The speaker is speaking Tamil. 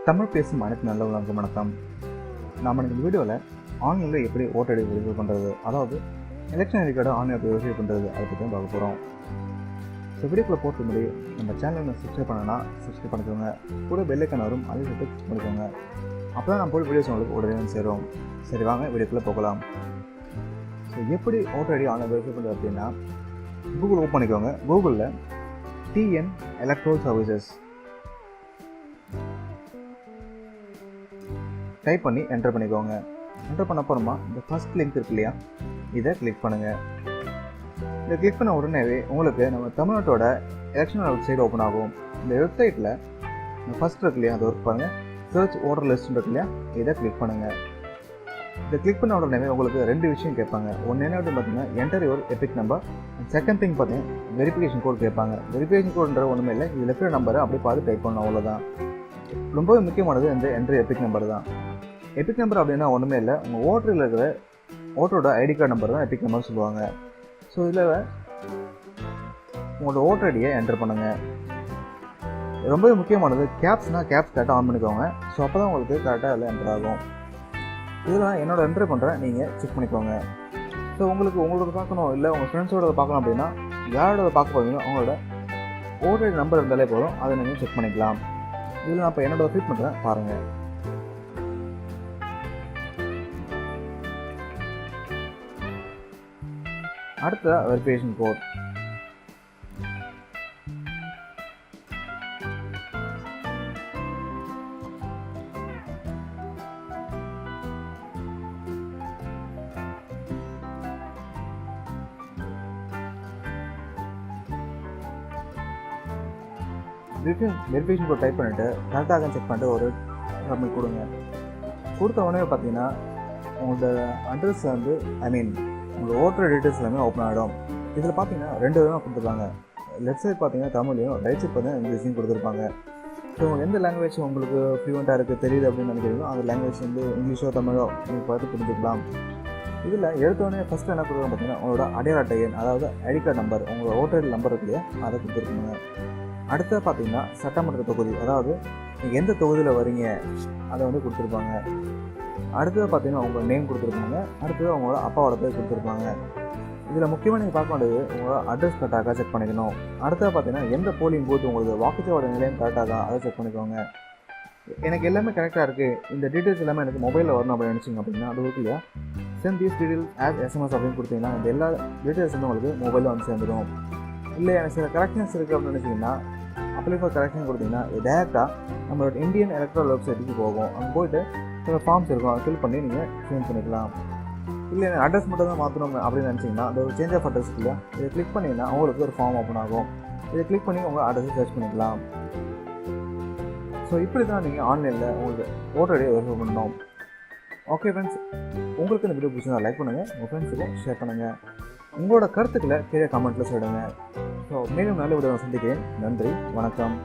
தமிழ் பேசும் அனைத்து நல்லவர்களுக்கும் வணக்கம். நாம் இந்த வீடியோவில் ஆன்லைனில் எப்படி ஓட்டர் ஐடி வெரிஃபை பண்ணுறது, அதாவது எலெக்ஷன் ஐடி கார்டு ஆன்லைனில் எப்படி வெரிஃபை பண்ணுறது, அதை பற்றி பார்க்க போகிறோம். ஸோ வீடியோக்குள்ளே போட்டு முடி நம்ம சேனலில் சப்ஸ்கிரைப் பண்ணனா சப்ஸ்கிரைப் பண்ணிக்கோங்க. கூட பெல் ஐக்கான் வரும், அதையும் சேர்த்து கிளிக் பண்ணிக்கோங்க. அப்போ தான் நம்ம போய் வீடியோஸ் உங்களுக்கு உடனே சேரும். சரி, வாங்க வீடியோக்குள்ளே போகலாம். ஸோ எப்படி ஓட்டர் ஐடி ஆன்லைன் வெரிஃபை பண்ணுறது அப்படின்னா, கூகுள் ஓப்பன் பண்ணிக்கோங்க. கூகுளில் டிஎன் எலக்ட்ரல் சர்வீசஸ் டைப் பண்ணி என்டர் பண்ணிக்கோங்க. என்டர் பண்ண அப்புறமா இந்த ஃபஸ்ட் லிங்க் இருக்கு இல்லையா, இதை கிளிக் பண்ணுங்கள். இதை கிளிக் பண்ண உடனேவே உங்களுக்கு நம்ம தமிழ்நாட்டோட எலெக்ஷன் வெப்சைட் ஓப்பன் ஆகும். இந்த வெப்சைட்டில் ஃபஸ்ட் இருக்கு இல்லையா, அதை ஒர்க் பாருங்கள், சர்ச் ஓட்டர் லிஸ்ட் இருக்கு இல்லையா, இதை கிளிக் பண்ணுங்கள். இதை கிளிக் பண்ண உடனே உங்களுக்கு ரெண்டு விஷயம் கேட்பாங்க. ஒன்று என்ன அப்படின்னு பார்த்தீங்கன்னா, enter your Epic number. Second thing பார்த்தீங்கன்னா வெரிஃபிகேஷன் கோட் கேட்பாங்க. வெரிஃபிகேஷன் கோட்ன்ற ஒன்றுமே இல்லை, இதில் இருக்கிற நம்பரை அப்படியே பார்த்து டைப் பண்ணணும், அவ்வளோதான். ரொம்பவே முக்கியமானது இந்த என்ட்ரி எபிக் நம்பர் தான். எபிக் நம்பர் அப்படின்னா ஒன்றுமே இல்லை, உங்கள் ஓட்டரில் இருக்கிற ஓட்டரோட ஐடி கார்டு நம்பர் தான் எபிக் நம்பர் சொல்லுவாங்க. ஸோ இதில் உங்களோட ஓட்டர் ஐடியை என்டர் பண்ணுங்கள். ரொம்பவே முக்கியமானது கேப்ஸ்னால் கேப்ஸ் கரெக்டாக ஆன் பண்ணிக்கோங்க. ஸோ அப்போ தான் உங்களுக்கு கரெக்டாக எல்லாம் என்டர் ஆகும். இதெல்லாம் என்னோட என்ட்ரு பண்ணுறேன், நீங்கள் செக் பண்ணிக்கோங்க. ஸோ உங்களோட பார்க்கணும், இல்லை உங்கள் ஃப்ரெண்ட்ஸோட பார்க்கணும் அப்படின்னா யாரோட பார்க்க போகிறீங்களோ அவங்களோட ஓட்டர் ஐடி நம்பர் இருந்தாலே போதும், அதை நீங்கள் செக் பண்ணிக்கலாம். இதில் நான் இப்போ என்னோட ஃபிட் பண்ணுறேன், பாருங்கள். அடுத்த verification code. Verification code type பண்ணிவிட்டு கரெக்டாக செக் பண்ணிட்டு ஒரு சப்மிட் கொடுங்க. கொடுத்த உடனே பார்த்தீங்கன்னா உங்களோட அட்ரஸ் வந்து உங்களோட ஓட்டர் டீட்டெயில்ஸ் எல்லாமே ஓப்பன் ஆகிடும். இதில் பார்த்தீங்கன்னா ரெண்டு விதமாக கொடுத்துருப்பாங்க. லெஃப்ட் சைட் பார்த்தீங்கன்னா தமிழையும், ரைட் சைட் பார்த்தீங்கன்னா இங்கிலீஷையும் கொடுத்துருப்பாங்க. ஸோ எந்த லாங்குவேஜ் உங்களுக்கு ஃப்ளூவெண்ட்டாக இருக்குது தெரியுது அப்படின்னு நினைக்கிறீங்களோ அந்த லாங்குவேஜ் வந்து இங்கிலீஷோ தமிழோ நீங்கள் பார்த்து புரிஞ்சுக்கலாம். இதில் எடுத்தோடனே ஃபஸ்ட்டு என்ன கொடுக்குறோம் பார்த்தீங்கன்னா, உங்களோட அடையாள அட்டை எண், அதாவது ஐடி கார்டு நம்பர், உங்களோட ஓட்டர் நம்பர் இருக்கு இல்லையா, அதை கொடுத்துருக்கோங்க. அடுத்த பார்த்தீங்கன்னா சட்டமன்ற தொகுதி, அதாவது நீங்கள் எந்த தொகுதியில் வரீங்க அதை வந்து கொடுத்துருப்பாங்க. அடுத்தது பார்த்தீங்கன்னா உங்கள் நேம் கொடுத்துருப்பாங்க. அடுத்தது அவங்களோட அப்பாவோட பேர் கொடுத்துருப்பாங்க. இதில் முக்கியமாக நீங்கள் பார்க்க வேண்டியது உங்களோட அட்ரஸ் கரெக்டாக செக் பண்ணிக்கணும். அடுத்தது பார்த்தீங்கன்னா எந்த போலிங் பூத் உங்களுக்கு வாக்குச்சாவடி நிலையம் கரெக்டாக அதை செக் பண்ணிக்கோங்க. எனக்கு எல்லாமே கரெக்டாக இருக்குது, இந்த டீட்டெயில்ஸ் எல்லாமே எனக்கு மொபைலில் வரணும் அப்படின்னு நினச்சிங்க அப்படின்னா அது இருக்கு இல்லையா, send these details as SMS அப்படின்னு கொடுத்தீங்கன்னா இந்த எல்லா டீட்டெயில்ஸ் வந்து உங்களுக்கு மொபைலில் வந்து சேர்ந்துடும். இல்லை எனக்கு சில கரெக்ஷன்ஸ் இருக்குது அப்படின்னு நினச்சிங்கன்னா அப்ளை ஃபார் கரெக்ஷன் கொடுத்தீங்கன்னா டேரெக்டாக நம்மளோட இந்தியன் எலக்ட்ரல் வெப்சைட்டுக்கு போகும். அங்கே போய்ட்டு சில ஃபார்ம்ஸ் இருக்கும், அதை ஃபில் பண்ணி நீங்கள் சேஞ்ச் பண்ணிக்கலாம். இல்லை அட்ரஸ் மட்டும் தான் மாற்றணும் அப்படின்னு நினச்சிங்கன்னா அந்த ஒரு சேஞ்ச் ஆஃப் அட்ரஸ் இல்லையா, இதை கிளிக் பண்ணிங்கன்னா உங்களுக்கு ஒரு ஃபார்ம் ஓப்பன் ஆகும். இதை கிளிக் பண்ணி உங்கள் அட்ரஸை சர்ச் பண்ணிக்கலாம். ஸோ இப்படி தான் நீங்கள் ஆன்லைனில் உங்களுக்கு ஓட்டர் ஐடியை வெரிஃபை பண்ணணும். ஓகே ஃப்ரெண்ட்ஸ், உங்களுக்கு இந்த வீடியோ பிடிச்சிருந்தா லைக் பண்ணுங்கள், உங்கள் ஃப்ரெண்ட்ஸுக்கும் ஷேர் பண்ணுங்கள். உங்களோட கருத்துக்களை கீழே கமெண்ட்டில் சொல்லுங்கள். ஸோ மேலும் நல்ல வீடியோ சந்திக்கிறேன். நன்றி, வணக்கம்.